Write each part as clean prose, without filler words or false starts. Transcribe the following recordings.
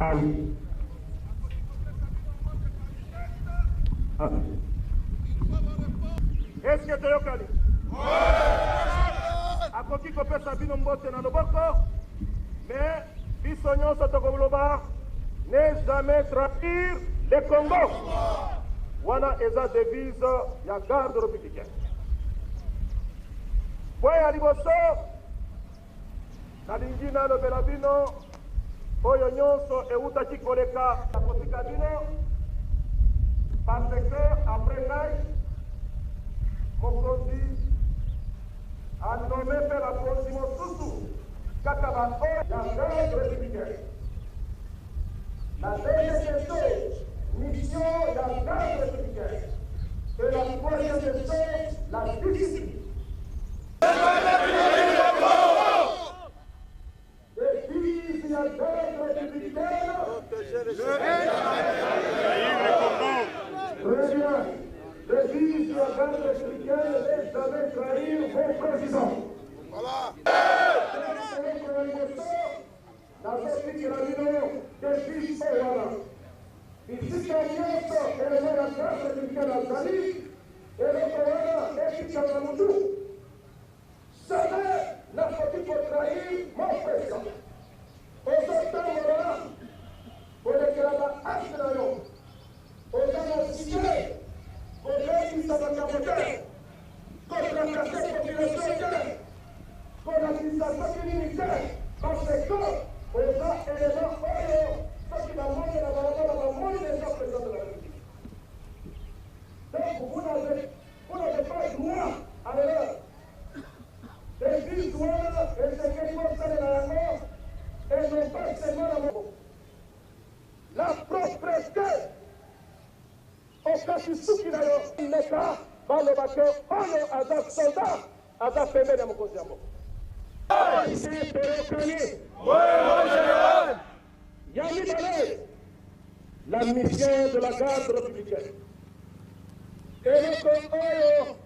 Ali. Est-ce que toyokani? Akoki kopesa bino mbote na loboko, mais biso nyonso tokoloba ne jamais trahir le Congo. Wana eza devise ya garde républicaine. Pwe ya liboso nalingi nalobela bino oyo nyonso eutaki koleka akotika bino parce que après ngai mokonzi anome mpe bakonzi mosusu kaka baoyo ya garde républicaine. La deuxième question, mission la garde républicaine. Et la troisième question, la discipline. Devise la garde républicaine. Très bien. Devise la garde républicaine, ne jamais trahir vos présidents. Voilà. Nazofikira bino devise wana. Isika nyonso elemo ya garde républicaine azali, eloko wana ekitanga mutu. Jamais nakoki kotrahir mon président. Ozotambola kolekela baacte na yo. Oza na sigile kolekisa bakambo te, kotrankase population te, kolakisa soki nini te, parce que oza élément oyo soki bamoni na balabala bamoni déjà président de la République. Donc vous n'avez pas droit à l'erreur. Devise wana ezeke kosalela yango et non pas seulement la moko. La propreté okasi suki na yo leka baloba ke oyo aza soldat aza pembeni ya mokonzi ya moko. Ici toyokani ya mibale la mission de la garde républicaine eloko oyo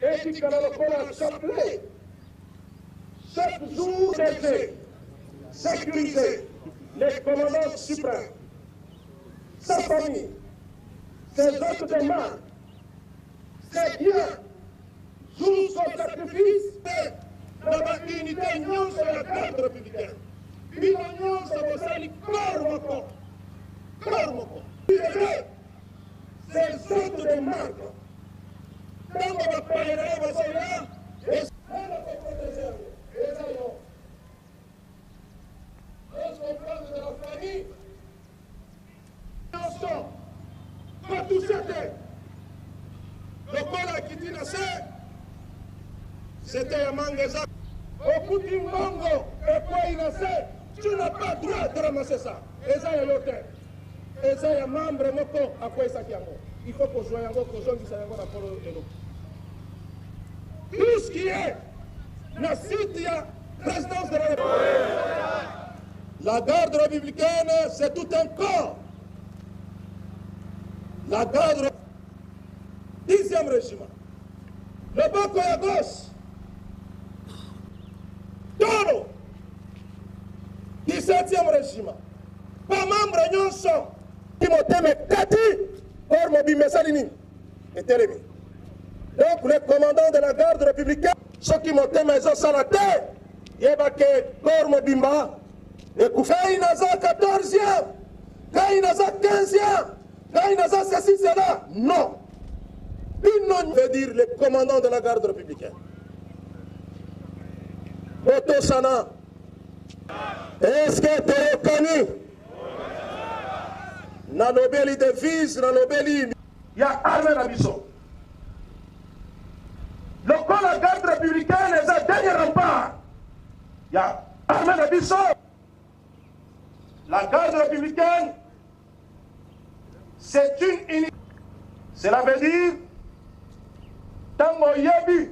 etikala lokola chapelet chaque jour d'été sécuriser les commandants suprêmes, sa famille, ses actes de marque, ses biens, jusqu'au sacrifice de l'unité nyonso ya garde républicaine. Bino nyonso bosali corps moko. Ces actes de marque, ntango bapalela yo basola, esala koproteger eza yo. Responsable de la famille, attention, pas toucher le col à Kitina c'était un mangeza. Au coup du mango, et quoi il a fait, tu n'as pas le droit de ramasser ça. Et ça, il y a l'hôtel. Et ça, il y a membre, à quoi ça qui a il faut qu'on joue encore, qu'on joue, ça va pour l'eau. Tout ce qui est, la cité, il y a résidence de la République. La garde républicaine, c'est tout un corps. La garde, 10e régiment. Le Boko à gauche. Toro, 17e régiment. Pas membre nyonso. Timoteme Kati, or Mobimbe Salini. Et Télémi. Donc, le commandant de la garde républicaine, ceux qui m'ont témé Salate, Yébake, Kor Mobimba. Et Koufei Naza 14e, Kai Naza 15e, Kai Naza ceci, cela. Non. Une veut dire le commandant de la garde républicaine. Boto Sana. Est-ce que tu es connu? Nanobeli devise, Nanobeli. Il y a armée la mission. Le corps de la garde républicaine est un dernier rempart. Il y a armée la mission. La garde républicaine, c'est une unité. Cela veut dire, Tango Yebi,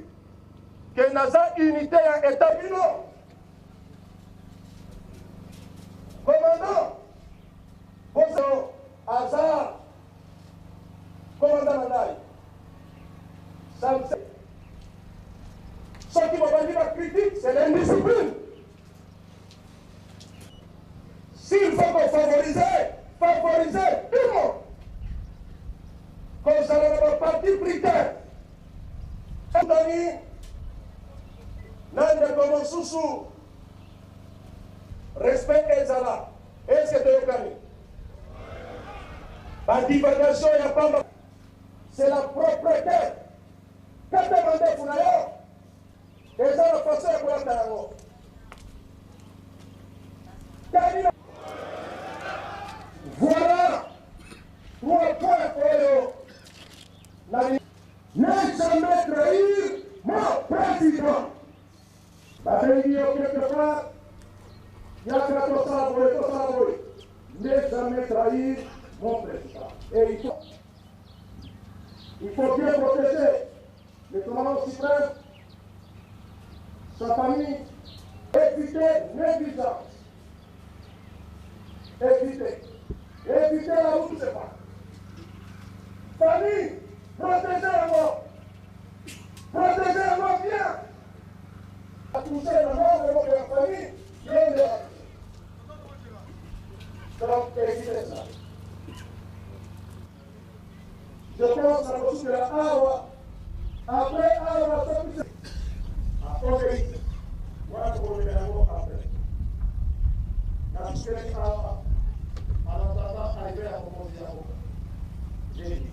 que Naza unité a établi. Commandant, Bozo, Azar, commandant Nanaï, Samse. Ce qui m'a dit la critique, c'est l'indiscipline. S'il faut qu'on fasse parti primaire. Tani, nande comme Soussou, respect Ezala. Est-ce que tu es gagné? La divagation, il n'y a pas. C'est la propreté. Quand tu demandes pour l'ailleurs, et ça, la façon de pouvoir t'aller. Voilà 3 points pour eux. Ne jamais trahir mon président. La réunion quelque part, il y a 400 avoués. Ne jamais trahir mon président. Et il faut bien protéger le commandant suprême, sa famille, éviter négligence. Éviter la route, c'est pas. Famille, protégez la mort. Protégez la mort bien. À toucher la mort de votre famille, bien de la. Donc, évitez ça. Je pense à la de la Awa. Après Awa, ça peut se. Après, voilà pour le mélange après. La suite de Awa. En attendant, arriver à la proposition. J'ai dit.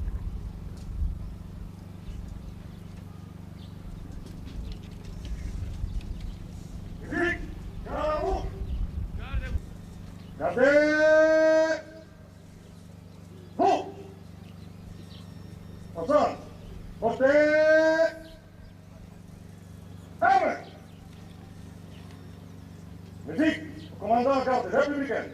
Gardez. Bon. Ensemble. Portez. Ferme. Musique. Commandant en garde républicaine.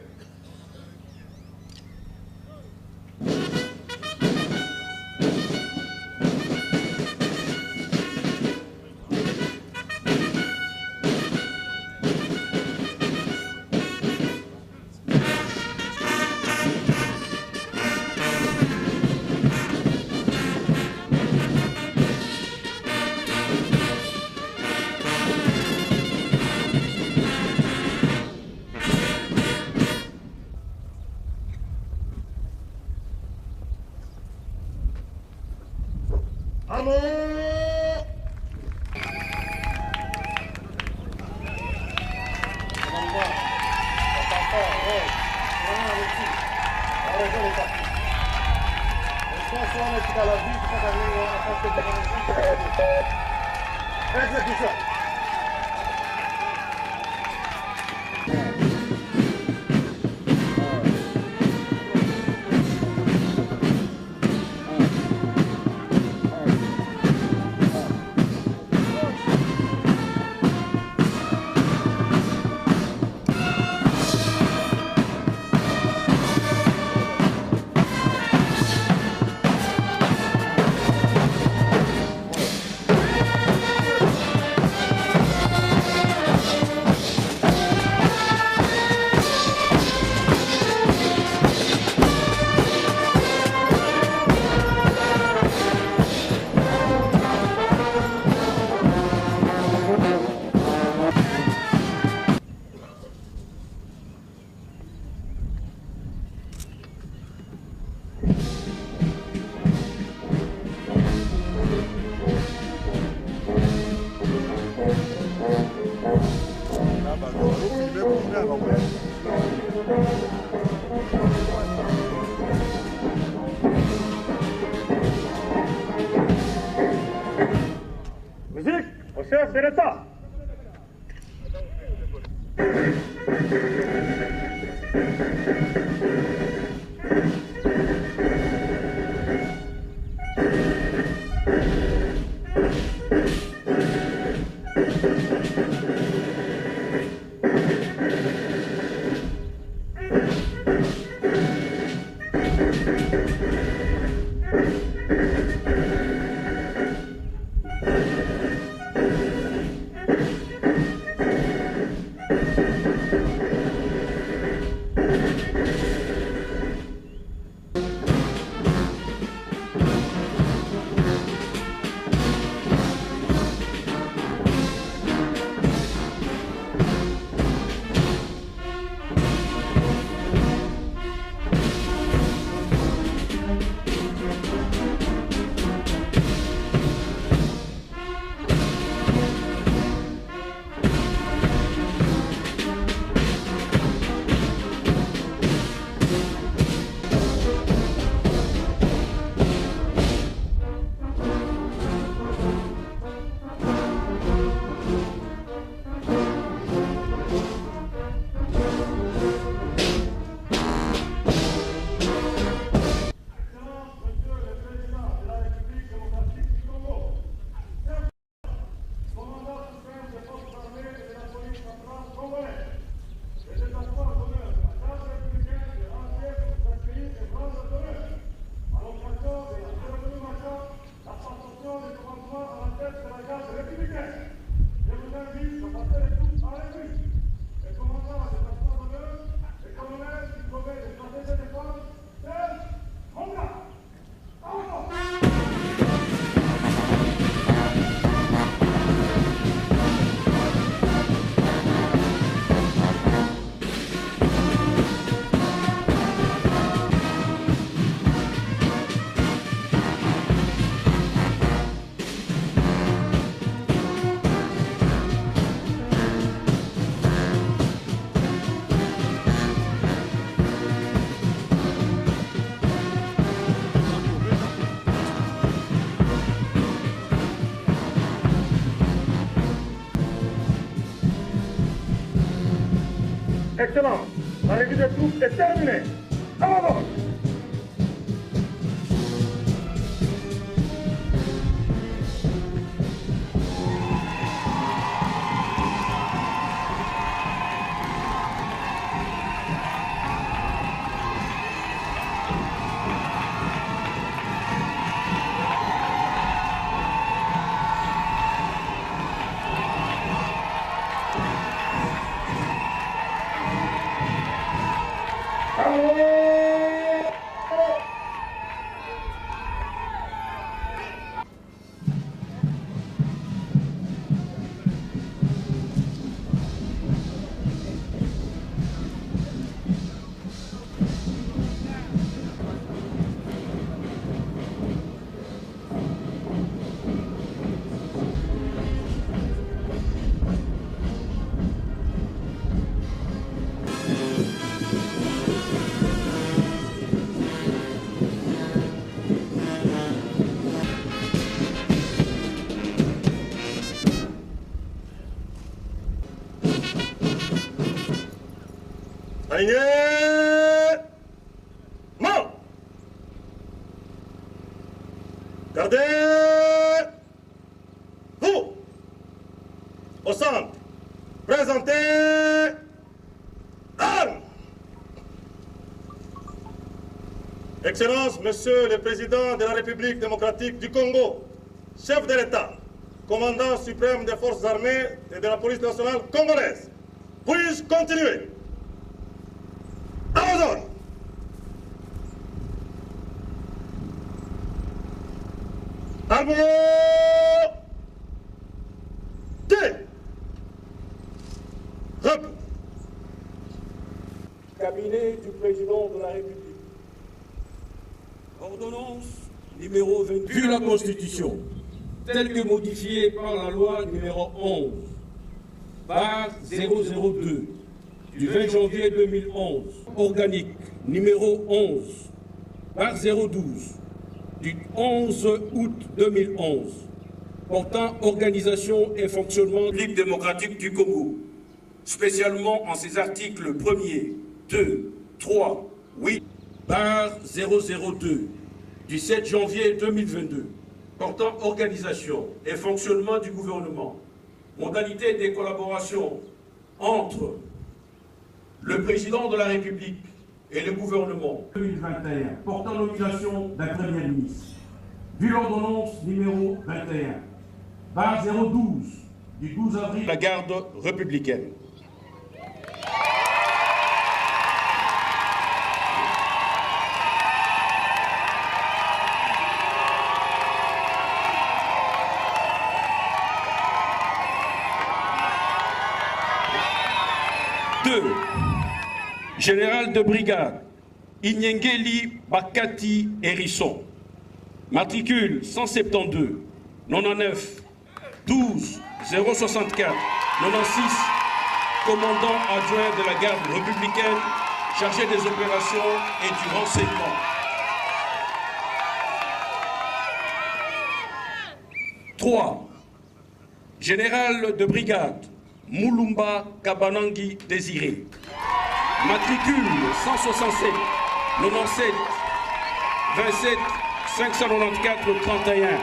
Exécution. Musique, au chef de l'État. Excellence, la revue des troupes est terminée. À l'avant. Aligné. Mort. Gardez. Vous. Au centre. Présentez. Armes. Excellence, Monsieur le Président de la République démocratique du Congo, chef de l'État, commandant suprême des forces armées et de la police nationale congolaise, puis-je continuer? Amazon. Armes. Cabinet du Président de la République. Ordonnance numéro 28. Vu la Constitution, telle que modifiée par la loi numéro 11, par 002, du 20 janvier 2011, organique numéro 11, par 012, du 11 août 2011, portant organisation et fonctionnement de la République démocratique du Congo, spécialement en ses articles 1er, 2, 3, 8, par 002, du 7 janvier 2022, portant organisation et fonctionnement du gouvernement, modalités des collaborations entre le Président de la République et le gouvernement 2021, portant nomination d'un Premier ministre, vu l'ordonnance numéro 21, par 012, du 12 avril, la garde républicaine. Général de brigade, Inyengeli Bakati Hérisson, matricule 172, 99, 12, 064, 96, commandant adjoint de la garde républicaine, chargé des opérations et du renseignement. Trois, général de brigade, Moulumba Kabanangi Désiré, matricule 167, 97, 27, 594, 31,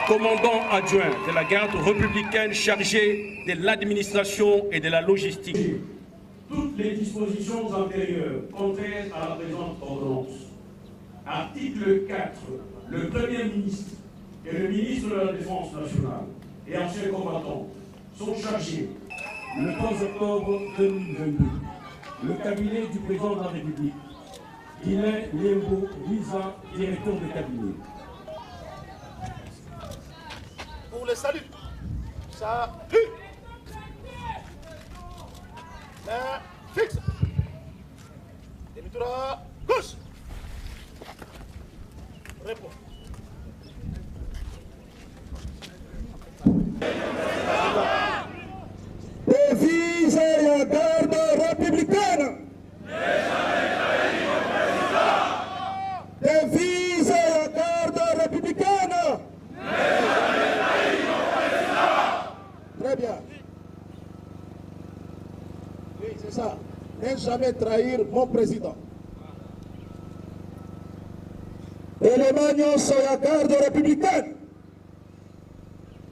commandant adjoint de la garde républicaine chargé de l'administration et de la logistique. Toutes les dispositions antérieures contraires à la présente ordonnance. Article 4. Le Premier ministre et le ministre de la Défense nationale et anciens combattants sont chargés le 15 octobre 2022. Le cabinet du président de la République, Guilain Liembo Lisa, directeur de cabinet. Pour le salut, salut. Main fixe. Demi-tour à gauche. Réponds. Devise la garde républicaine. Devise la garde républicaine. Très bien. Oui, c'est ça. ne jamais trahir mon président. Élément nyonso ya garde républicaine.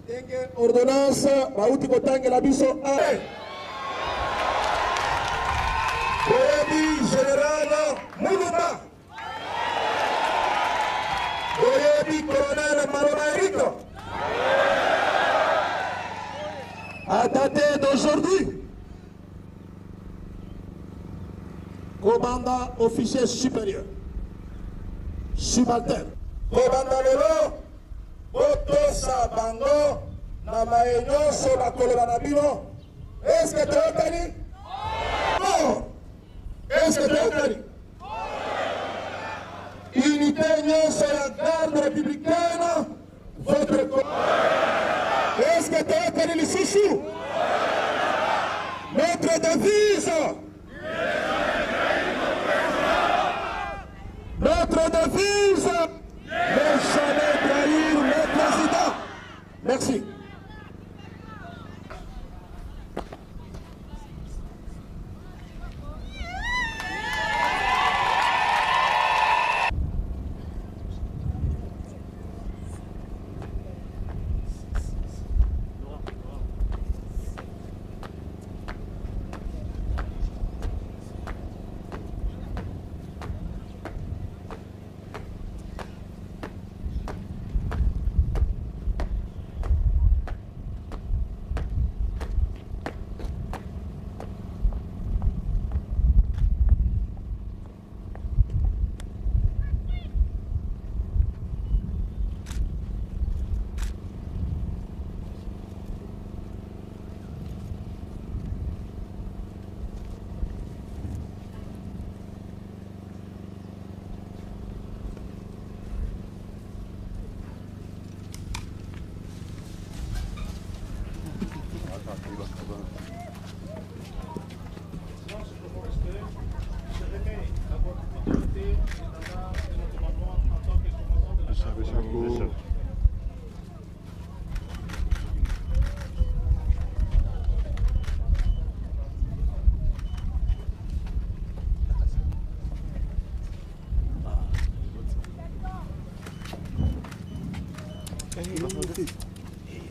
Ndenge ordonnance bauti kotangela biso a. Boyebi général Moulouba. Boyebi colonel Maloba Eric. À dater d'aujourd'hui, commandant officier supérieur, subalterne. Commandant lelo, botosa bango, na maenyo so bakoloba na bino. Est-ce que tu as gagné? Non. Est-ce que tu as gagné? Unité nyonso ya garde républicaine, votre... Est-ce que tu as gagné les sous? Notre devise. Notre devise, ne jamais trahir le président. Merci.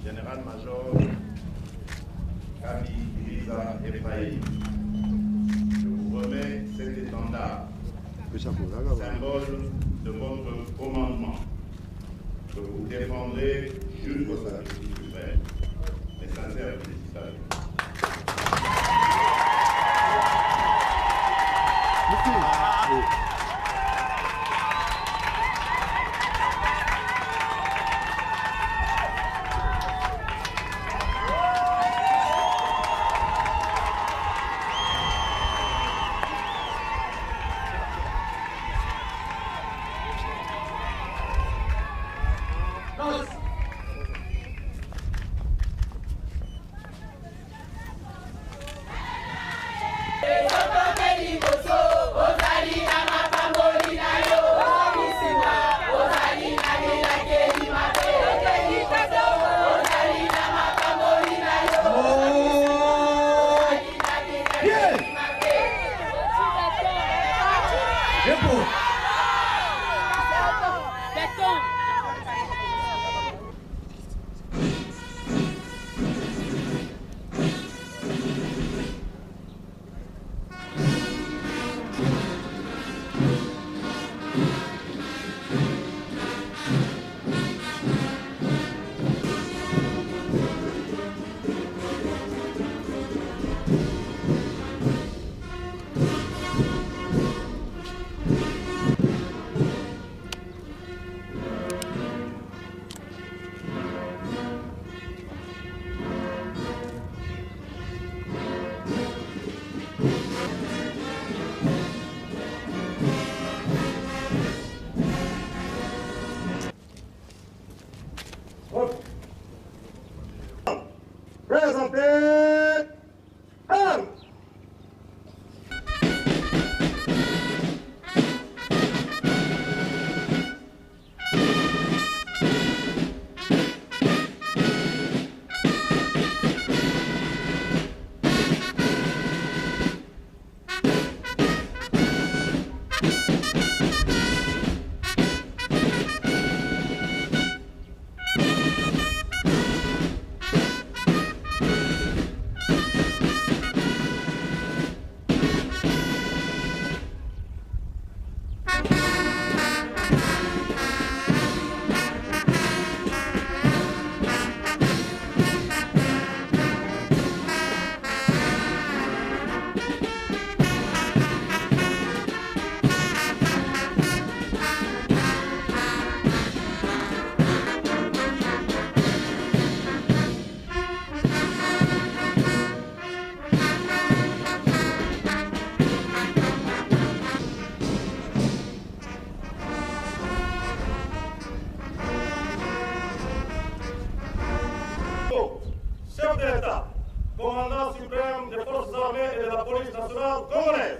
Général-major Kami Iliza Ephraïm, je vous remets cet étendard, symbole de votre commandement, que vous défendrez jusqu'au sacrifice suprême. Mes sincères félicitations. suprême des forces armées et de la police nationale congolaise.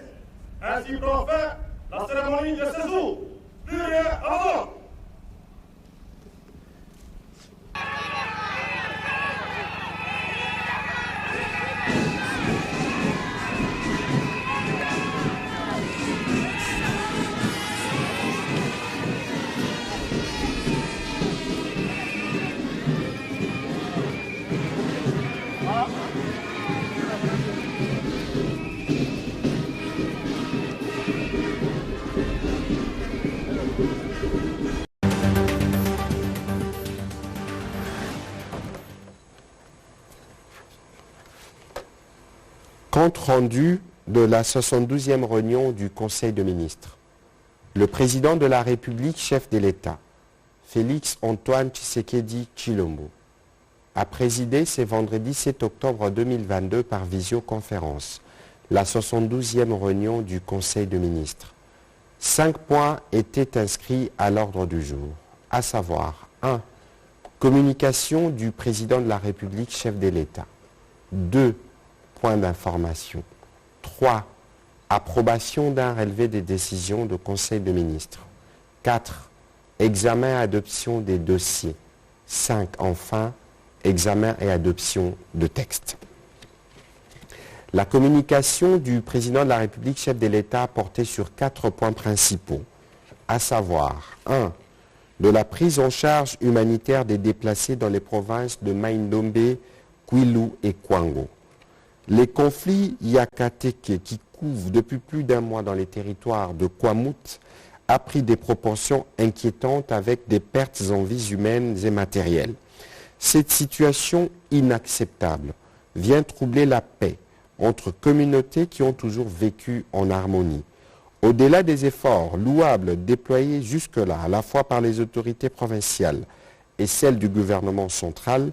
Ainsi prend fin la cérémonie de séjour. Plus rien avant. Compte rendu de la 72e réunion du Conseil de ministres. Le président de la République, chef de l'État, Félix Antoine Tshisekedi Tshilombo, a présidé ce vendredi 7 octobre 2022 par visioconférence la 72e réunion du Conseil de ministres. 5 points étaient inscrits à l'ordre du jour, à savoir 1. Communication du président de la République, chef de l'État. 2. Point d'information. 3. Approbation d'un relevé des décisions du Conseil de ministres. 4. Examen et adoption des dossiers. 5. Enfin, examen et adoption de textes. La communication du président de la République, chef de l'État, portait sur 4 points principaux, à savoir 1. De la prise en charge humanitaire des déplacés dans les provinces de Mai-Ndombe, Kwilu et Kwango. Les conflits Yakateke qui couvrent depuis plus d'un mois dans les territoires de Kwamut a pris des proportions inquiétantes avec des pertes en vies humaines et matérielles. Cette situation inacceptable vient troubler la paix entre communautés qui ont toujours vécu en harmonie. Au-delà des efforts louables déployés jusque-là, à la fois par les autorités provinciales et celles du gouvernement central,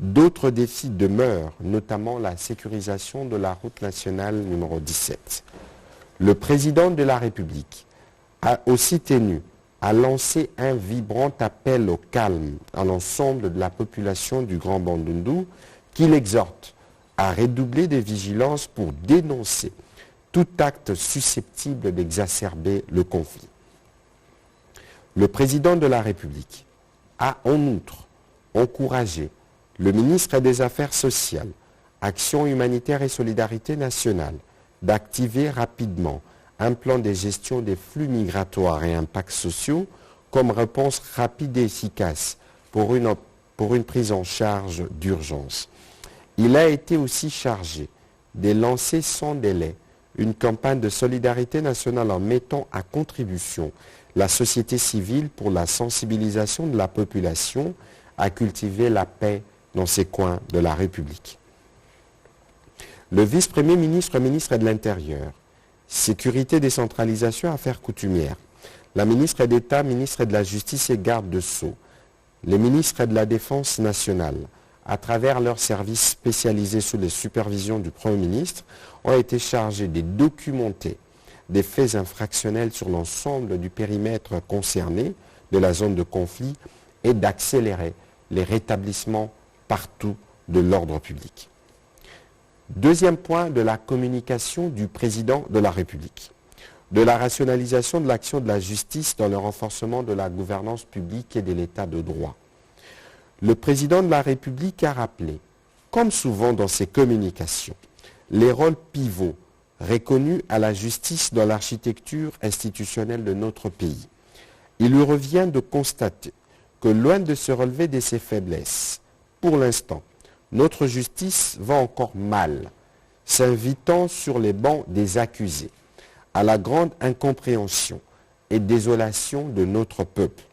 d'autres défis demeurent, notamment la sécurisation de la route nationale numéro 17. Le président de la République a aussi tenu à lancer un vibrant appel au calme à l'ensemble de la population du Grand Bandundu, qu'il exhorte à redoubler de vigilance pour dénoncer tout acte susceptible d'exacerber le conflit. Le président de la République a en outre encouragé le ministre des Affaires sociales, Action humanitaire et solidarité nationale, d'activer rapidement un plan de gestion des flux migratoires et impacts sociaux comme réponse rapide et efficace pour une prise en charge d'urgence. Il a été aussi chargé de lancer sans délai une campagne de solidarité nationale en mettant à contribution la société civile pour la sensibilisation de la population à cultiver la paix dans ces coins de la République. Le vice-premier ministre, ministre de l'Intérieur, Sécurité, décentralisation, affaires coutumières, la ministre d'État, ministre de la Justice et garde de Sceaux, les ministres de la Défense nationale, à travers leurs services spécialisés sous les supervisions du Premier ministre, ont été chargés de documenter des faits infractionnels sur l'ensemble du périmètre concerné de la zone de conflit et d'accélérer les rétablissements partout de l'ordre public. Deuxième point de la communication du président de la République, de la rationalisation de l'action de la justice dans le renforcement de la gouvernance publique et de l'état de droit. Le président de la République a rappelé, comme souvent dans ses communications, les rôles pivots reconnus à la justice dans l'architecture institutionnelle de notre pays. Il lui revient de constater que loin de se relever de ses faiblesses, pour l'instant, notre justice va encore mal, s'invitant sur les bancs des accusés, à la grande incompréhension et désolation de notre peuple.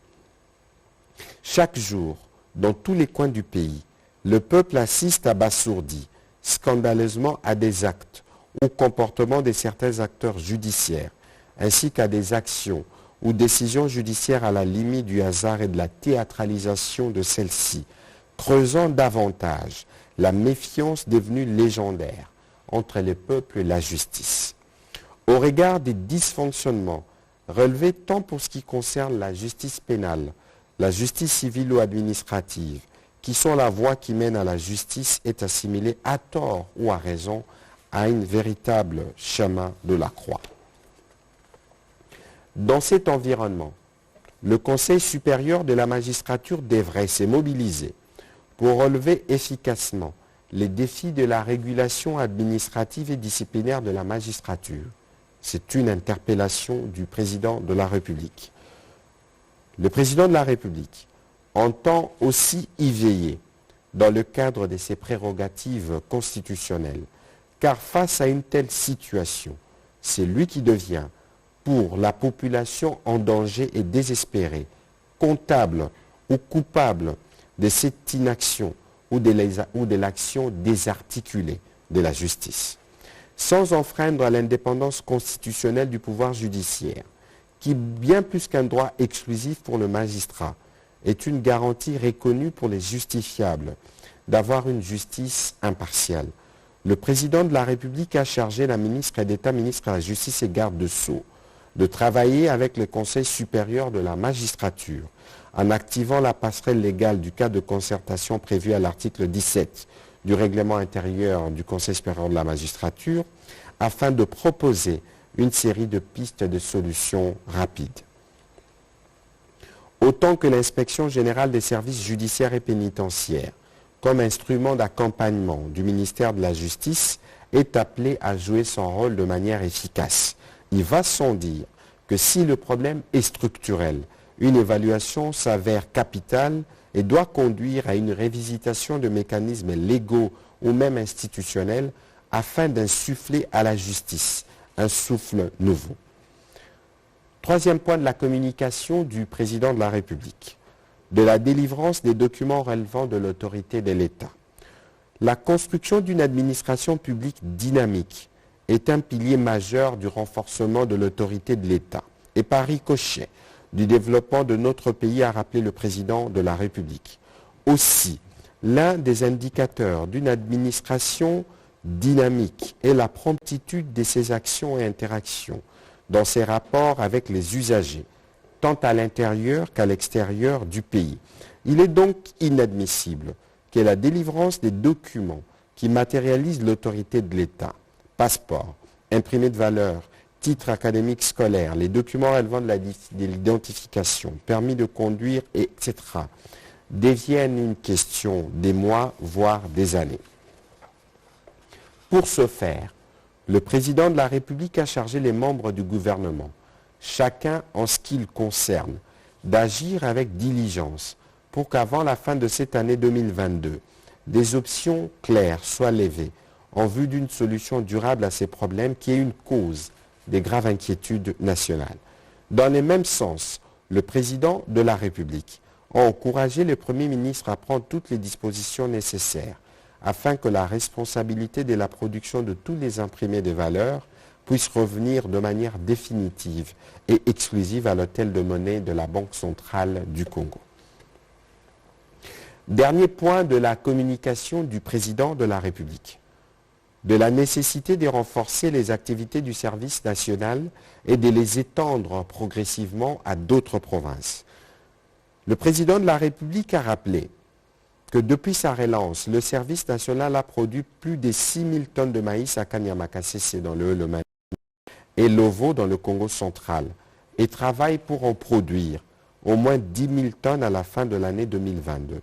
Chaque jour, dans tous les coins du pays, le peuple assiste abasourdi, scandaleusement à des actes ou comportements de certains acteurs judiciaires, ainsi qu'à des actions ou décisions judiciaires à la limite du hasard et de la théâtralisation de celles-ci, creusant davantage la méfiance devenue légendaire entre le peuple et la justice. Au regard des dysfonctionnements relevés tant pour ce qui concerne la justice pénale, la justice civile ou administrative, qui sont la voie qui mène à la justice, est assimilée à tort ou à raison à un véritable chemin de la croix. Dans cet environnement, le Conseil supérieur de la magistrature devrait se mobiliser pour relever efficacement les défis de la régulation administrative et disciplinaire de la magistrature. C'est une interpellation du président de la République. Le président de la République entend aussi y veiller dans le cadre de ses prérogatives constitutionnelles, car face à une telle situation, c'est lui qui devient, pour la population en danger et désespérée, comptable ou coupable de cette inaction ou de l'action désarticulée de la justice. Sans enfreindre à l'indépendance constitutionnelle du pouvoir judiciaire, qui, bien plus qu'un droit exclusif pour le magistrat, est une garantie reconnue pour les justifiables d'avoir une justice impartiale. Le président de la République a chargé la ministre d'État, ministre de la Justice et garde de Sceaux, de travailler avec le Conseil supérieur de la magistrature en activant la passerelle légale du cadre de concertation prévu à l'article 17 du règlement intérieur du Conseil supérieur de la magistrature afin de proposer une série de pistes de solutions rapides. Autant que l'inspection générale des services judiciaires et pénitentiaires, comme instrument d'accompagnement du ministère de la Justice, est appelée à jouer son rôle de manière efficace. Il va sans dire que si le problème est structurel, une évaluation s'avère capitale et doit conduire à une révisitation de mécanismes légaux ou même institutionnels afin d'insuffler à la justice un souffle nouveau. Troisième point de la communication du président de la République, de la délivrance des documents relevant de l'autorité de l'État. La construction d'une administration publique dynamique est un pilier majeur du renforcement de l'autorité de l'État et par ricochet du développement de notre pays, a rappelé le président de la République. Aussi, l'un des indicateurs d'une administration dynamique est la promptitude de ses actions et interactions dans ses rapports avec les usagers, tant à l'intérieur qu'à l'extérieur du pays. Il est donc inadmissible que la délivrance des documents qui matérialisent l'autorité de l'État, passeport, imprimé de valeur, titres académiques scolaires, les documents relevant de l'identification, permis de conduire, etc., deviennent une question des mois, voire des années. Pour ce faire, le président de la République a chargé les membres du gouvernement, chacun en ce qui le concerne, d'agir avec diligence pour qu'avant la fin de cette année 2022, des options claires soient levées en vue d'une solution durable à ces problèmes qui est une cause des graves inquiétudes nationales. Dans le même sens, le président de la République a encouragé le Premier ministre à prendre toutes les dispositions nécessaires afin que la responsabilité de la production de tous les imprimés de valeur puisse revenir de manière définitive et exclusive à l'hôtel de monnaie de la Banque centrale du Congo. Dernier point de la communication du président de la République, de la nécessité de renforcer les activités du service national et de les étendre progressivement à d'autres provinces. Le président de la République a rappelé que depuis sa relance, le service national a produit plus de 6 000 tonnes de maïs à Kanyama-Kasese dans le Mali et Lovo dans le Congo central et travaille pour en produire au moins 10 000 tonnes à la fin de l'année 2022.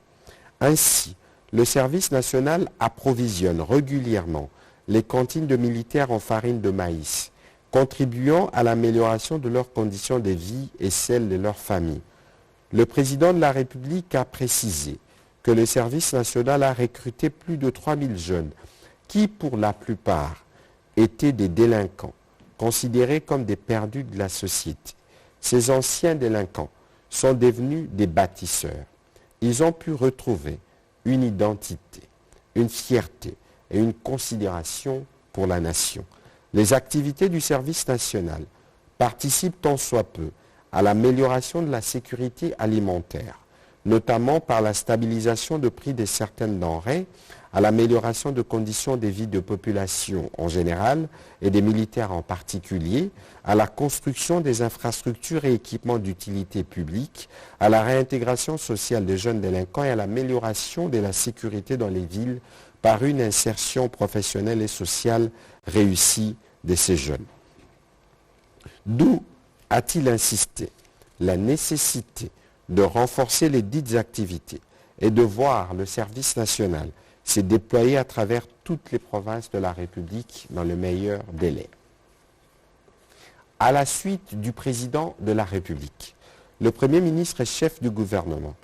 Ainsi, le service national approvisionne régulièrement les cantines de militaires en farine de maïs, contribuant à l'amélioration de leurs conditions de vie et celles de leurs familles. Le président de la République a précisé que le service national a recruté plus de 3 000 jeunes qui, pour la plupart, étaient des délinquants, considérés comme des perdus de la société. Ces anciens délinquants sont devenus des bâtisseurs. Ils ont pu retrouver une identité, une fierté et une considération pour la nation. Les activités du service national participent tant soit peu à l'amélioration de la sécurité alimentaire, notamment par la stabilisation de prix de certaines denrées, à l'amélioration de conditions de vie de population en général et des militaires en particulier, à la construction des infrastructures et équipements d'utilité publique, à la réintégration sociale des jeunes délinquants et à l'amélioration de la sécurité dans les villes par une insertion professionnelle et sociale réussie de ces jeunes. D'où a-t-il insisté la nécessité de renforcer les dites activités et de voir le service national se déployer à travers toutes les provinces de la République dans le meilleur délai. À la suite du président de la République, le Premier ministre et chef du gouvernement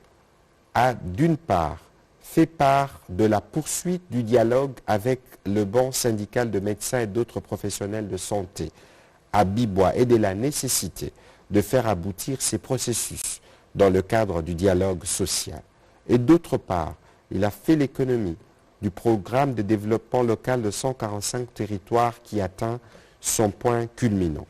a d'une part fait part de la poursuite du dialogue avec le banc syndical de médecins et d'autres professionnels de santé à Bibois et de la nécessité de faire aboutir ces processus dans le cadre du dialogue social. Et d'autre part, il a fait l'économie du programme de développement local de 145 territoires qui atteint son point culminant.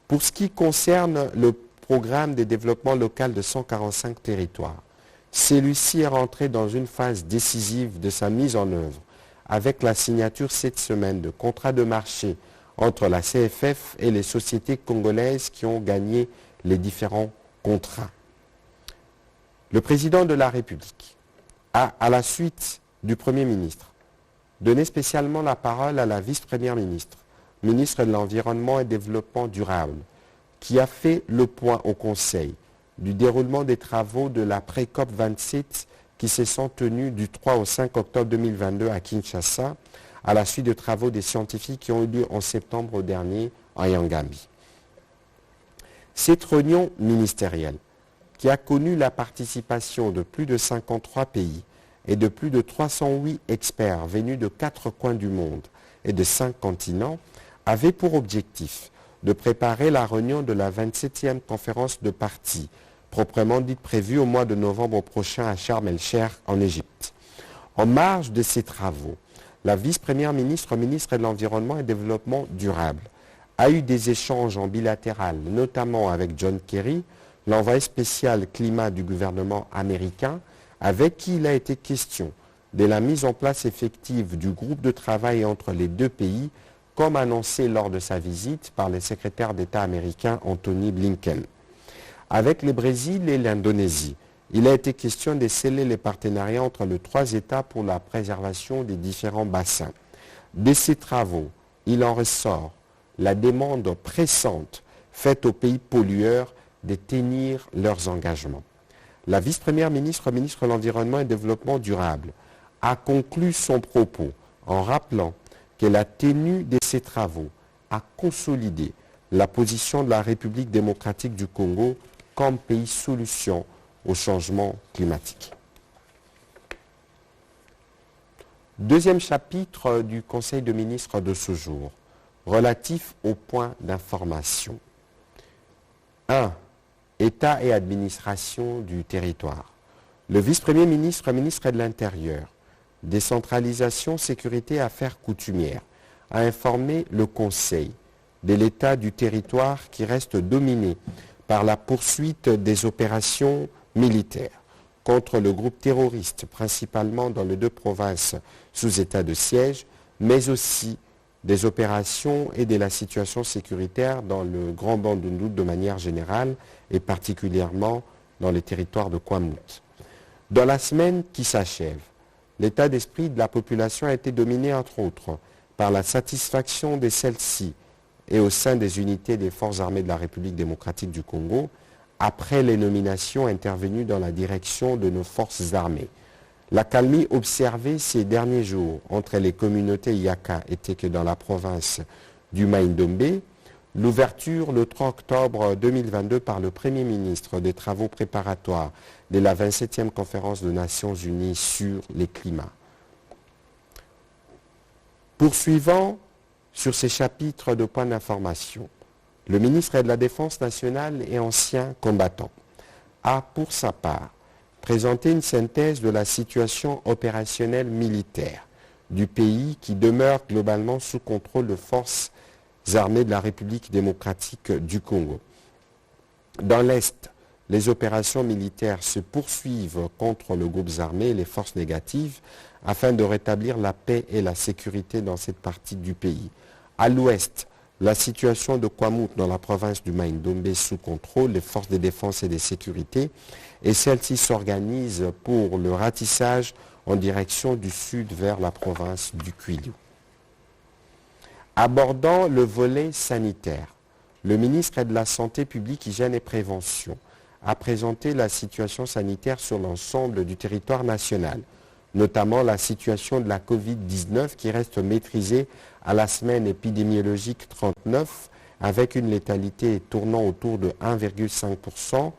Pour ce qui concerne le programme de développement local de 145 territoires, celui-ci est rentré dans une phase décisive de sa mise en œuvre avec la signature cette semaine de contrats de marché entre la CFF et les sociétés congolaises qui ont gagné les différents contrats. Le président de la République a, à la suite du Premier ministre, donné spécialement la parole à la vice-première ministre, ministre de l'Environnement et Développement durable, qui a fait le point au Conseil du déroulement des travaux de la pré-COP 27 qui se sont tenus du 3 au 5 octobre 2022 à Kinshasa, à la suite de travaux des scientifiques qui ont eu lieu en septembre dernier en Yangami. Cette réunion ministérielle, qui a connu la participation de plus de 53 pays et de plus de 308 experts venus de 4 coins du monde et de 5 continents, avait pour objectif de préparer la réunion de la 27e conférence de parties, proprement dite prévue au mois de novembre prochain à Sharm el-Sheikh en Égypte. En marge de ces travaux, la vice-première ministre, ministre de l'Environnement et du Développement durable, a eu des échanges en bilatéral, notamment avec John Kerry, l'envoyé spécial climat du gouvernement américain, avec qui il a été question de la mise en place effective du groupe de travail entre les deux pays, comme annoncé lors de sa visite par le secrétaire d'État américain Anthony Blinken. Avec le Brésil et l'Indonésie, il a été question de sceller les partenariats entre les 3 États pour la préservation des différents bassins. De ces travaux, il en ressort la demande pressante faite aux pays pollueurs de tenir leurs engagements. La vice-première ministre, ministre de l'Environnement et du Développement durable, a conclu son propos en rappelant que la tenue de ces travaux a consolidé la position de la République démocratique du Congo comme pays solution au changement climatique. Deuxième chapitre du Conseil de ministres de ce jour, relatif aux points d'information. 1. État et administration du territoire. Le vice-premier ministre, ministre de l'Intérieur, décentralisation, sécurité et affaires coutumières, a informé le Conseil de l'état du territoire qui reste dominé par la poursuite des opérations militaires contre le groupe terroriste, principalement dans les 2 provinces sous état de siège, mais aussi des opérations et de la situation sécuritaire dans le Grand Bandundu de manière générale et particulièrement dans les territoires de Kwamut. Dans la semaine qui s'achève, l'état d'esprit de la population a été dominé entre autres par la satisfaction de celle-ci et au sein des unités des forces armées de la République démocratique du Congo après les nominations intervenues dans la direction de nos forces armées. L'accalmie observée ces derniers jours entre les communautés Yaka était que dans la province du Maïndombe, l'ouverture le 3 octobre 2022 par le Premier ministre des travaux préparatoires de la 27e conférence des Nations Unies sur les climats. Poursuivant sur ces chapitres de points d'information, le ministre de la Défense nationale et ancien combattant a, pour sa part, présenté une synthèse de la situation opérationnelle militaire du pays qui demeure globalement sous contrôle de forces armées de la République démocratique du Congo. Dans l'Est, les opérations militaires se poursuivent contre le groupe armé et les forces négatives afin de rétablir la paix et la sécurité dans cette partie du pays. À l'ouest, la situation de Kwamut dans la province du Maïndombe sous contrôle des forces de défense et de sécurité, et celle-ci s'organise pour le ratissage en direction du sud vers la province du Kwilu. Abordant le volet sanitaire, le ministre de la Santé publique, Hygiène et Prévention a présenté la situation sanitaire sur l'ensemble du territoire national, notamment la situation de la Covid-19 qui reste maîtrisée à la semaine épidémiologique 39 avec une létalité tournant autour de 1,5%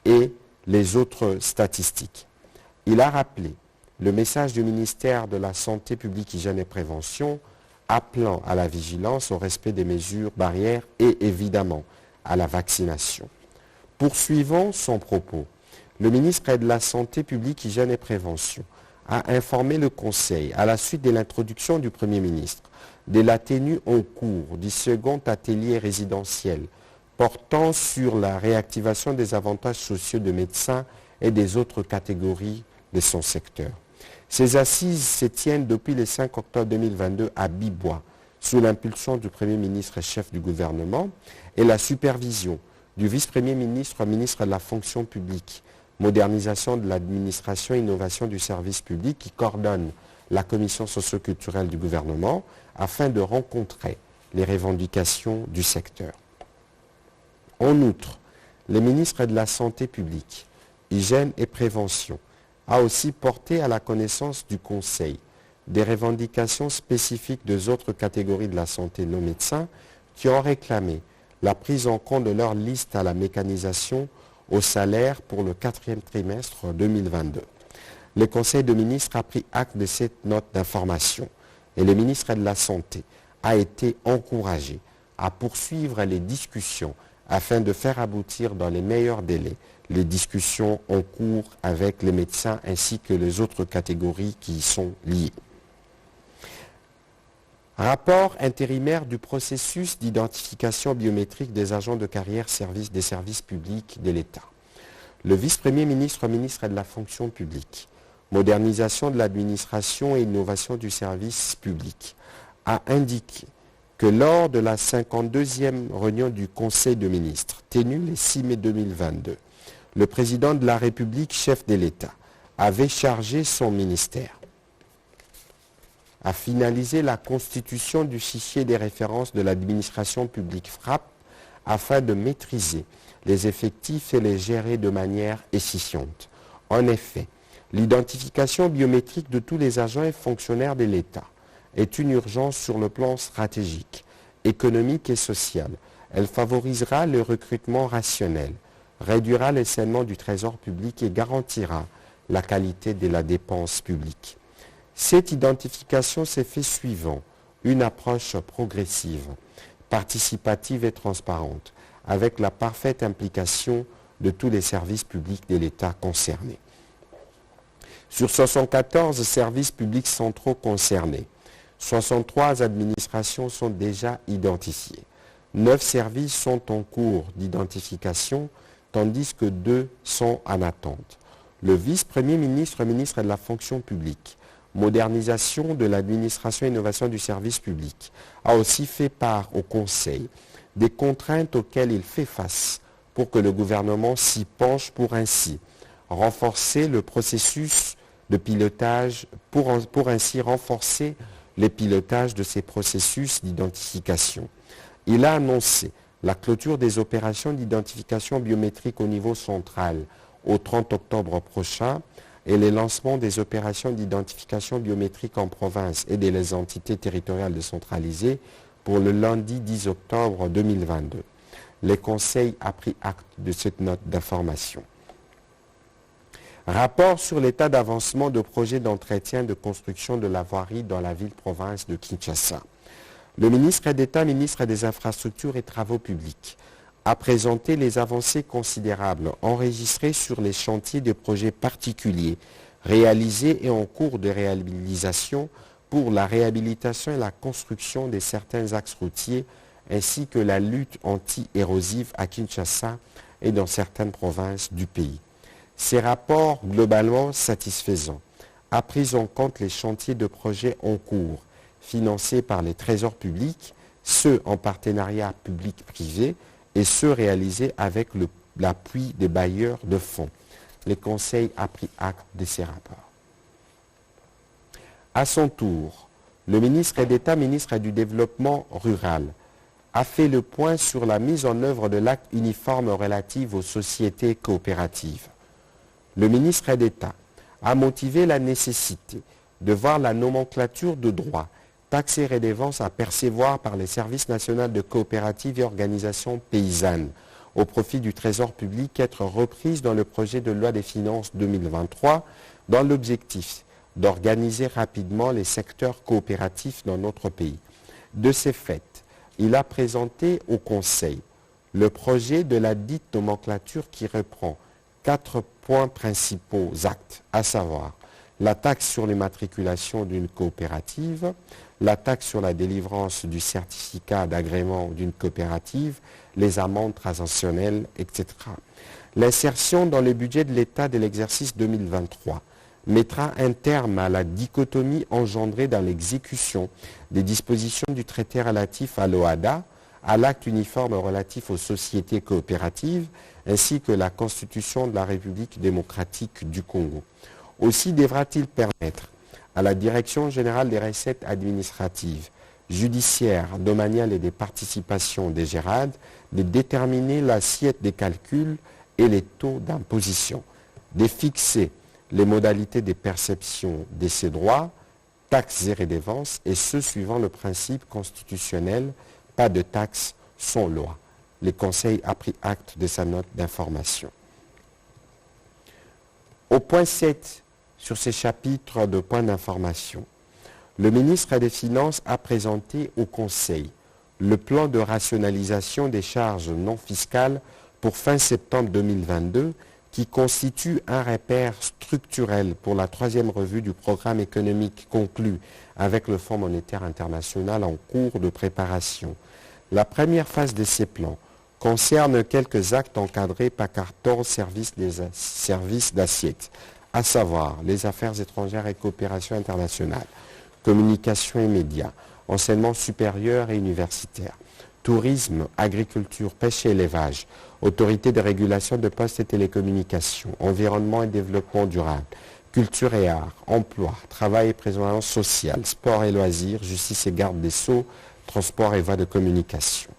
et les autres statistiques. Il a rappelé le message du ministère de la Santé publique, Hygiène et Prévention appelant à la vigilance, au respect des mesures barrières et évidemment à la vaccination. Poursuivant son propos, le ministre de la Santé publique, Hygiène et Prévention a informé le Conseil, à la suite de l'introduction du Premier ministre, de la tenue en cours du second atelier résidentiel portant sur la réactivation des avantages sociaux de médecins et des autres catégories de son secteur. Ces assises se tiennent depuis le 5 octobre 2022 à Bibois, sous l'impulsion du Premier ministre et chef du gouvernement et la supervision du vice-premier ministre, ministre de la fonction publique, modernisation de l'administration et innovation du service public qui coordonne la commission socio-culturelle du gouvernement afin de rencontrer les revendications du secteur. En outre, le ministre de la Santé publique, Hygiène et Prévention a aussi porté à la connaissance du Conseil des revendications spécifiques des autres catégories de la santé non médecins qui ont réclamé la prise en compte de leur liste à la mécanisation au salaire pour le 4e trimestre 2022. Le Conseil de ministres a pris acte de cette note d'information et le ministre de la Santé a été encouragé à poursuivre les discussions afin de faire aboutir dans les meilleurs délais les discussions en cours avec les médecins ainsi que les autres catégories qui y sont liées. Rapport intérimaire du processus d'identification biométrique des agents de carrière des services publics de l'État. Le vice-premier ministre, ministre de la fonction publique, modernisation de l'administration et innovation du service public, a indiqué que lors de la 52e réunion du Conseil de ministres, tenue le 6 mai 2022, le président de la République, chef de l'État, avait chargé son ministère à finaliser la constitution du fichier des références de l'administration publique FRAP afin de maîtriser les effectifs et les gérer de manière efficiente. En effet, l'identification biométrique de tous les agents et fonctionnaires de l'État est une urgence sur le plan stratégique, économique et social. Elle favorisera le recrutement rationnel, réduira les saignements du trésor public et garantira la qualité de la dépense publique. Cette identification s'est fait suivant une approche progressive, participative et transparente, avec la parfaite implication de tous les services publics de l'État concernés. Sur 74 services publics centraux concernés, 63 administrations sont déjà identifiées. 9 services sont en cours d'identification, tandis que 2 sont en attente. Le vice-premier ministre, ministre de la fonction publique, modernisation de l'administration et innovation du service public, a aussi fait part au Conseil des contraintes auxquelles il fait face pour que le gouvernement s'y penche pour ainsi renforcer le processus de pilotage, pour ainsi renforcer les pilotages de ces processus d'identification. Il a annoncé la clôture des opérations d'identification biométrique au niveau central au 30 octobre prochain et le lancement des opérations d'identification biométrique en province et des entités territoriales décentralisées pour le lundi 10 octobre 2022. Le Conseil a pris acte de cette note d'information. Rapport sur l'état d'avancement de projets d'entretien de construction de la voirie dans la ville-province de Kinshasa. Le ministre d'État, ministre des Infrastructures et Travaux publics, a présenté les avancées considérables enregistrées sur les chantiers de projets particuliers réalisés et en cours de réalisation pour la réhabilitation et la construction de certains axes routiers ainsi que la lutte anti-érosive à Kinshasa et dans certaines provinces du pays. Ces rapports globalement satisfaisants a pris en compte les chantiers de projets en cours, financés par les trésors publics, ceux en partenariat public-privé et ceux réalisés avec l'appui des bailleurs de fonds. Le Conseil a pris acte de ces rapports. À son tour, le ministre d'État, ministre du Développement rural, a fait le point sur la mise en œuvre de l'acte uniforme relatif aux sociétés coopératives. Le ministre d'État a motivé la nécessité de voir la nomenclature de droits, taxes et redevances à percevoir par les services nationaux de coopératives et organisations paysannes au profit du Trésor public être reprise dans le projet de loi des finances 2023 dans l'objectif d'organiser rapidement les secteurs coopératifs dans notre pays. De ces faits, il a présenté au Conseil le projet de la dite nomenclature qui reprend 4 points principaux actes, à savoir la taxe sur l'immatriculation d'une coopérative, la taxe sur la délivrance du certificat d'agrément d'une coopérative, les amendes transactionnelles, etc. L'insertion dans le budget de l'État de l'exercice 2023 mettra un terme à la dichotomie engendrée dans l'exécution des dispositions du traité relatif à l'OHADA, à l'acte uniforme relatif aux sociétés coopératives, ainsi que la Constitution de la République démocratique du Congo. Aussi devra-t-il permettre à la Direction générale des recettes administratives, judiciaires, domaniales et des participations des GERAD de déterminer l'assiette des calculs et les taux d'imposition, de fixer les modalités de perception de ces droits, taxes et redevances, et ce suivant le principe constitutionnel, pas de taxes sans loi. Le Conseil a pris acte de sa note d'information. Au point 7, sur ces chapitres de points d'information, le ministre des Finances a présenté au Conseil le plan de rationalisation des charges non fiscales pour fin septembre 2022 qui constitue un repère structurel pour la 3e revue du programme économique conclu avec le Fonds monétaire international en cours de préparation. La première phase de ces plans concerne quelques actes encadrés par 14 services d'assiette, à savoir les affaires étrangères et coopération internationale, communication et médias, enseignement supérieur et universitaire, tourisme, agriculture, pêche et élevage, autorité de régulation de postes et télécommunications, environnement et développement durable, culture et art, emploi, travail et prévoyance sociale, sport et loisirs, justice et garde des sceaux, transport et voies de communication.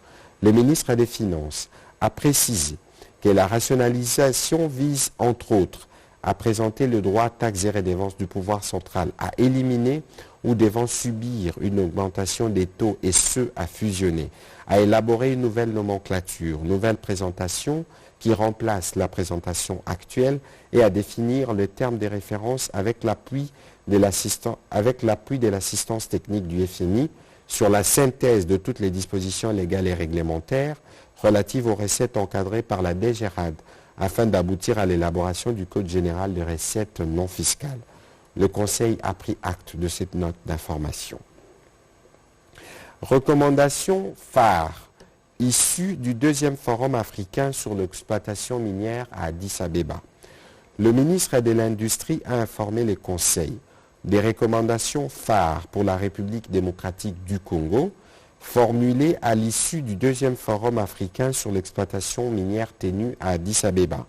Le ministre des Finances a précisé que la rationalisation vise, entre autres, à présenter le droit taxes et redevances du pouvoir central, à éliminer ou devant subir une augmentation des taux et ceux à fusionner, à élaborer une nouvelle nomenclature, nouvelle présentation qui remplace la présentation actuelle et à définir le terme de référence avec l'appui de l'assistance technique du FMI sur la synthèse de toutes les dispositions légales et réglementaires relatives aux recettes encadrées par la DGRAD afin d'aboutir à l'élaboration du Code général des recettes non fiscales. Le Conseil a pris acte de cette note d'information. Recommandation phare issue du 2e Forum africain sur l'exploitation minière à Addis Abeba. Le ministre de l'Industrie a informé le Conseil des recommandations phares pour la République démocratique du Congo, formulées à l'issue du 2e Forum africain sur l'exploitation minière tenu à Addis Abeba.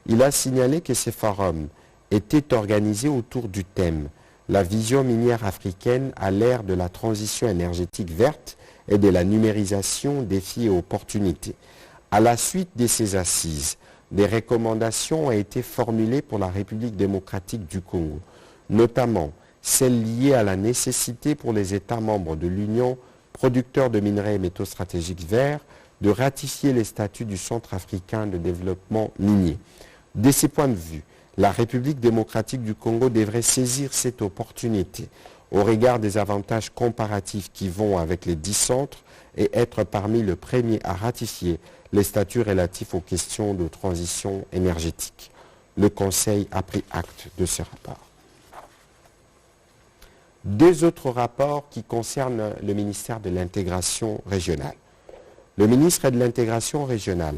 Il a signalé que ces forums étaient organisés autour du thème « La vision minière africaine à l'ère de la transition énergétique verte et de la numérisation, défis et opportunités ». À la suite de ces assises, des recommandations ont été formulées pour la République démocratique du Congo, notamment celles liées à la nécessité pour les États membres de l'Union producteurs de minerais et métaux stratégiques verts de ratifier les statuts du Centre africain de développement minier. De ces points de vue, la République démocratique du Congo devrait saisir cette opportunité au regard des avantages comparatifs qui vont avec les 10 centres et être parmi les premiers à ratifier les statuts relatifs aux questions de transition énergétique. Le Conseil a pris acte de ce rapport. 2 autres rapports qui concernent le ministère de l'intégration régionale. Le ministre de l'intégration régionale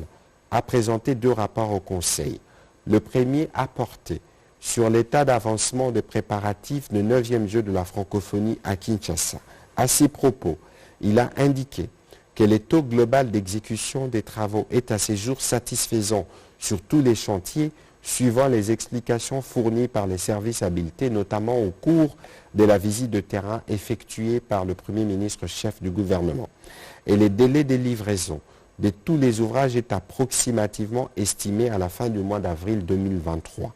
a présenté 2 rapports au Conseil. Le premier a porté sur l'état d'avancement des préparatifs du 9e jeu de la francophonie à Kinshasa. À ces propos, il a indiqué que le taux global d'exécution des travaux est à ce jour satisfaisant sur tous les chantiers, suivant les explications fournies par les services habilités, notamment au cours de la visite de terrain effectuée par le Premier ministre chef du gouvernement. Et le délai de livraison de tous les ouvrages est approximativement estimé à la fin du mois d'avril 2023.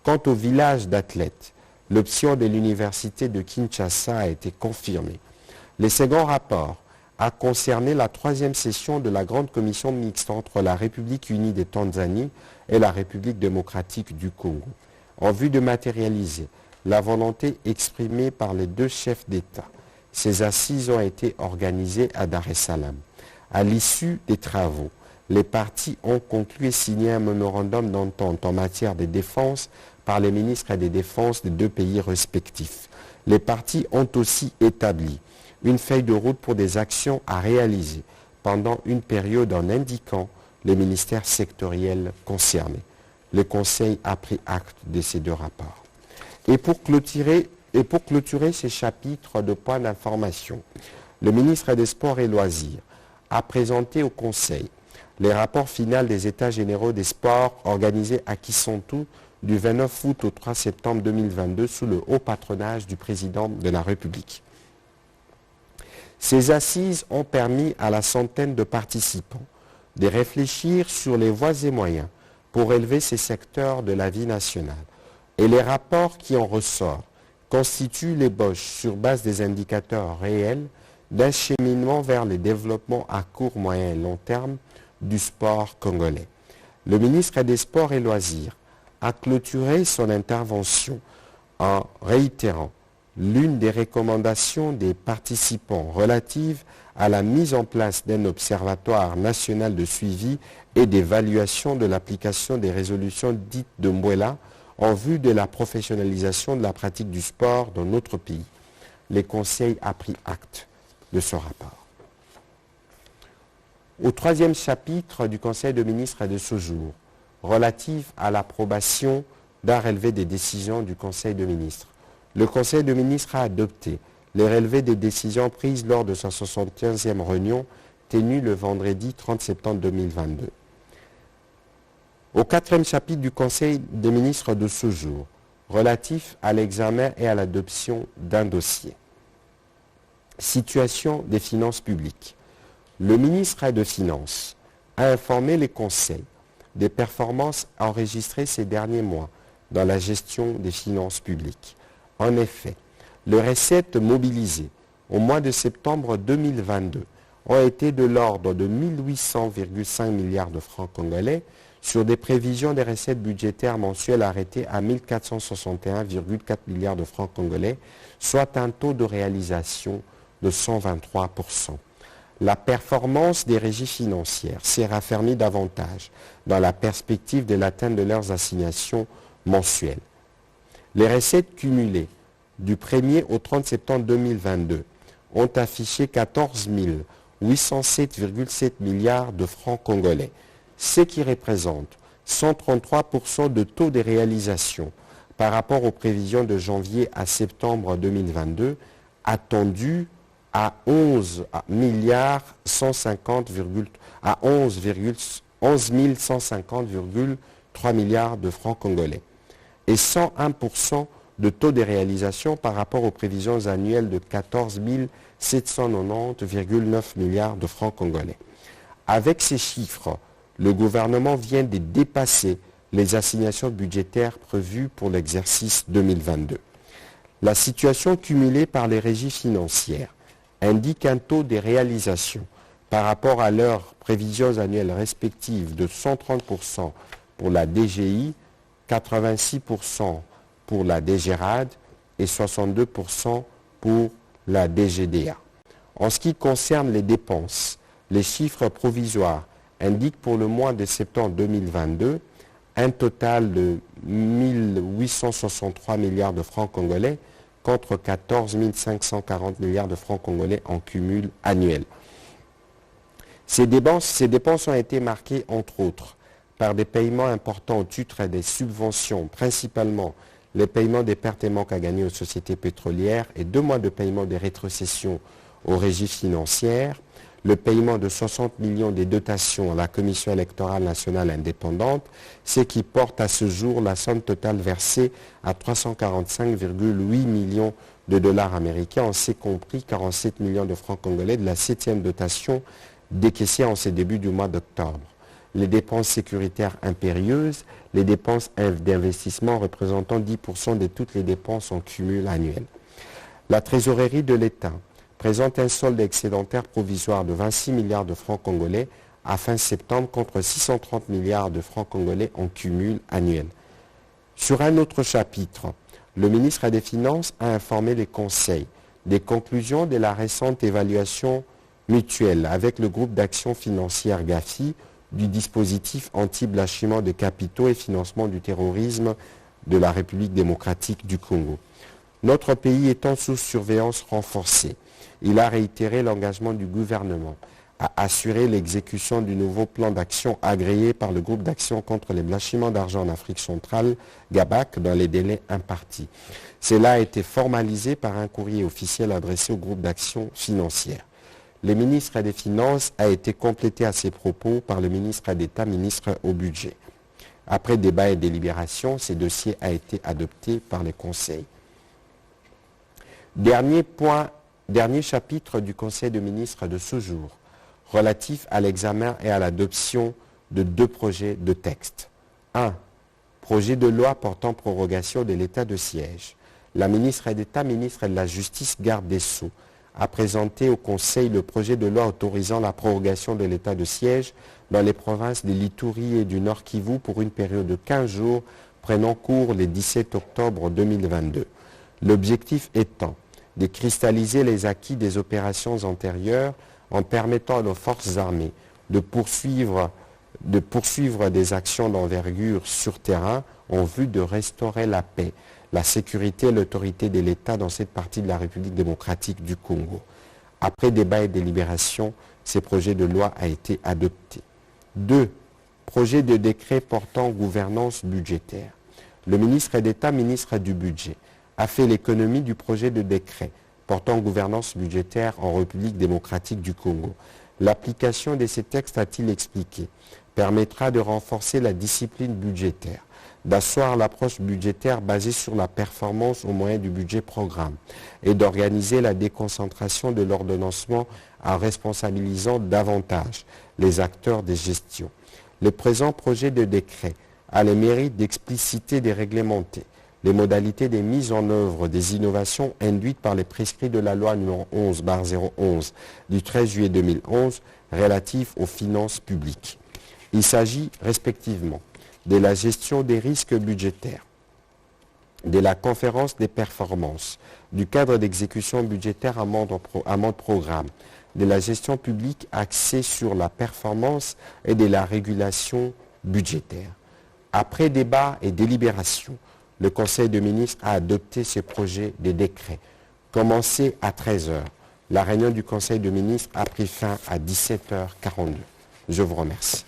Quant au village d'athlètes, l'option de l'université de Kinshasa a été confirmée. Le second rapport a concerné la 3e session de la grande commission mixte entre la République unie de Tanzanie et la République démocratique du Congo, en vue de matérialiser la volonté exprimée par les deux chefs d'État. Ces assises ont été organisées à Dar es Salaam. À l'issue des travaux, les partis ont conclu et signé un mémorandum d'entente en matière de défense par les ministres des Défenses des deux pays respectifs. Les partis ont aussi établi une feuille de route pour des actions à réaliser pendant une période en indiquant les ministères sectoriels concernés. Le Conseil a pris acte de ces deux rapports. Et pour clôturer ces chapitres de points d'information, le ministre des Sports et Loisirs a présenté au Conseil les rapports finaux des États généraux des sports organisés à Kisontou du 29 août au 3 septembre 2022 sous le haut patronage du président de la République. Ces assises ont permis à la centaine de participants de réfléchir sur les voies et moyens pour élever ces secteurs de la vie nationale. Et les rapports qui en ressortent constituent l'ébauche sur base des indicateurs réels d'un cheminement vers le développement à court, moyen et long terme du sport congolais. Le ministre des Sports et Loisirs a clôturé son intervention en réitérant l'une des recommandations des participants relative à la mise en place d'un observatoire national de suivi et d'évaluation de l'application des résolutions dites de Mbuela en vue de la professionnalisation de la pratique du sport dans notre pays. Le Conseil a pris acte de ce rapport. Au 3e chapitre du Conseil de ministres de ce jour, relatif à l'approbation d'un relevé des décisions du Conseil de ministres, le Conseil de ministres a adopté les relevés des décisions prises lors de sa 75e réunion tenue le vendredi 30 septembre 2022. Au 4e chapitre du Conseil des ministres de ce jour, relatif à l'examen et à l'adoption d'un dossier. Situation des finances publiques. Le ministre des Finances a informé les conseils des performances enregistrées ces derniers mois dans la gestion des finances publiques. En effet, les recettes mobilisées au mois de septembre 2022 ont été de l'ordre de 1800,5 milliards de francs congolais sur des prévisions des recettes budgétaires mensuelles arrêtées à 1461,4 milliards de francs congolais, soit un taux de réalisation de 123%. La performance des régies financières s'est raffermie davantage dans la perspective de l'atteinte de leurs assignations mensuelles. Les recettes cumulées du 1er au 30 septembre 2022 ont affiché 14 807,7 milliards de francs congolais, ce qui représente 133% de taux de réalisation par rapport aux prévisions de janvier à septembre 2022 attendues à 11.150,3 milliards de francs congolais et 101% de taux de réalisation par rapport aux prévisions annuelles de 14 790,9 milliards de francs congolais. Avec ces chiffres, le gouvernement vient de dépasser les assignations budgétaires prévues pour l'exercice 2022. La situation cumulée par les régies financières indique un taux de réalisation par rapport à leurs prévisions annuelles respectives de 130% pour la DGI, 86% pour la DGRAD et 62% pour la DGDA. En ce qui concerne les dépenses, les chiffres provisoires indiquent pour le mois de septembre 2022 un total de 1863 milliards de francs congolais contre 14 540 milliards de francs congolais en cumul annuel. Ces dépenses ont été marquées, entre autres, par des paiements importants au titre des subventions, principalement les paiements des pertes et manques à gagner aux sociétés pétrolières et 2 mois de paiement des rétrocessions aux régies financières, le paiement de 60 millions des dotations à la Commission électorale nationale indépendante, ce qui porte à ce jour la somme totale versée à 345,8 millions de dollars américains, en s'est compris 47 millions de francs congolais de la 7e dotation décaissée en ce début du mois d'octobre. Les dépenses sécuritaires impérieuses, les dépenses d'investissement représentant 10% de toutes les dépenses en cumul annuel. La trésorerie de l'État présente un solde excédentaire provisoire de 26 milliards de francs congolais à fin septembre contre 630 milliards de francs congolais en cumul annuel. Sur un autre chapitre, le ministre des Finances a informé les conseils des conclusions de la récente évaluation mutuelle avec le groupe d'action financière GAFI du dispositif anti-blanchiment de capitaux et financement du terrorisme de la République démocratique du Congo. Notre pays étant sous surveillance renforcée, il a réitéré l'engagement du gouvernement à assurer l'exécution du nouveau plan d'action agréé par le groupe d'action contre les blanchiments d'argent en Afrique centrale, GABAC, dans les délais impartis. Cela a été formalisé par un courrier officiel adressé au groupe d'action financière. Le ministre des Finances a été complété à ses propos par le ministre d'État, ministre au budget. Après débat et délibération, ce dossier a été adopté par les conseils. Dernier chapitre du Conseil des ministres de ce jour, relatif à l'examen et à l'adoption de 2 projets de texte. 1. Projet de loi portant prorogation de l'état de siège. La ministre d'État, ministre de la Justice, garde des Sceaux, a présenté au Conseil le projet de loi autorisant la prorogation de l'état de siège dans les provinces de l'Ituri et du Nord Kivu pour une période de 15 jours prenant cours le 17 octobre 2022. L'objectif étant de cristalliser les acquis des opérations antérieures en permettant à nos forces armées de poursuivre des actions d'envergure sur terrain en vue de restaurer la paix, la sécurité et l'autorité de l'État dans cette partie de la République démocratique du Congo. Après débat et délibération, ce projet de loi a été adopté. 2. Projet de décret portant gouvernance budgétaire. Le ministre d'État, ministre du Budget, a fait l'économie du projet de décret portant gouvernance budgétaire en République démocratique du Congo. L'application de ces textes, a-t-il expliqué, permettra de renforcer la discipline budgétaire, d'asseoir l'approche budgétaire basée sur la performance au moyen du budget programme et d'organiser la déconcentration de l'ordonnancement en responsabilisant davantage les acteurs de gestion. Le présent projet de décret a le mérite d'expliciter et de réglementer les modalités de mise en œuvre des innovations induites par les prescrits de la loi n 11/011 du 13 juillet 2011 relative aux finances publiques. Il s'agit respectivement de la gestion des risques budgétaires, de la conférence des performances, du cadre d'exécution budgétaire à mode programme, de la gestion publique axée sur la performance et de la régulation budgétaire. Après débat et délibération, le Conseil des ministres a adopté ce projet de décret. Commencé à 13 h, la réunion du Conseil des ministres a pris fin à 17h42. Je vous remercie.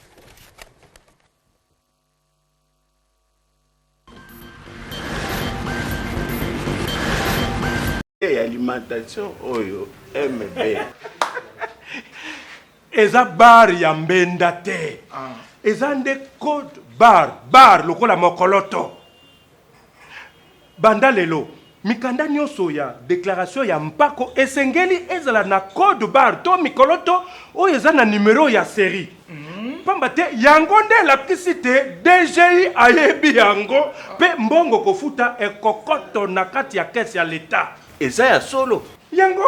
Et alimentation, oyo, MB. Eza bar ya mbenda te. Eza nde code bar lokola mokoloto. Banda lelo, mikanda nyonso ya déclaration ya mpako esengeli ezala na code bar to mikoloto oyo eza na numéro ya série. Pamba te yango nde lapisi te DGI ayebi yango pe mbongo kofuta ekokoto na kati ya kesi ya l'État. Eza ya solo. Yango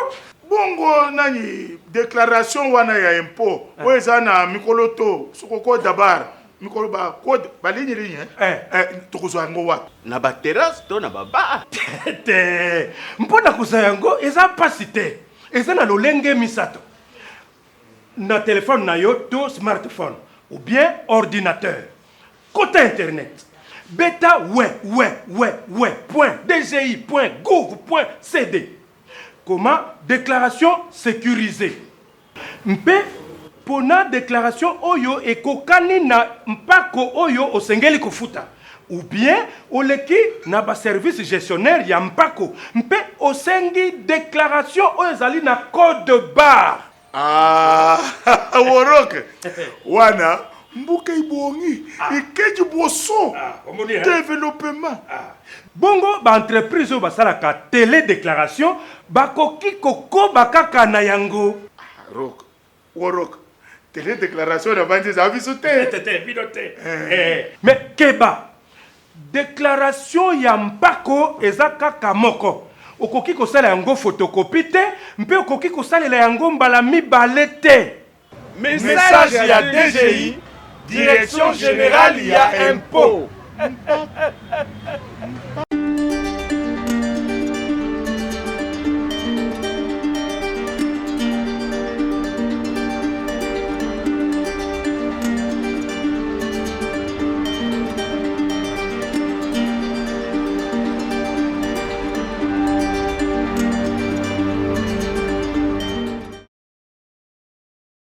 bongo nani déclaration wana ya impôt oyo eza na mikoloto sokoko dabar mikolo ba code balinyi linyi tokozwa yango wapi na ba terrasse to na ba bar te mpona kusa yango eza pasi te eza na lolenge misato na téléphone na yo to smartphone ou bien ordinateur côté internet beta .dgi.gouv.cd. Comment déclaration sécurisée. Mpe pona déclaration oyo ekokani na mpako oyo osengeli kofuta ou bien oleki na ba service gestionnaire ya mpako mpe osengi déclaration oyo ezali na code barre. Woroke wana mbuka ibongi ikeji boso développement. Bongo ba entreprise oyo basalaka télédéclaration bakoki kokoba kaka na yango. Woroke télédéclaration na bandi za biso te. Mais keba déclaration ya mpako eza kaka moko. Okoki kosala yango photocopie te mpe okoki kosalela yango mbala mibale te. Message ya DGI, Direction Générale ya Impôt.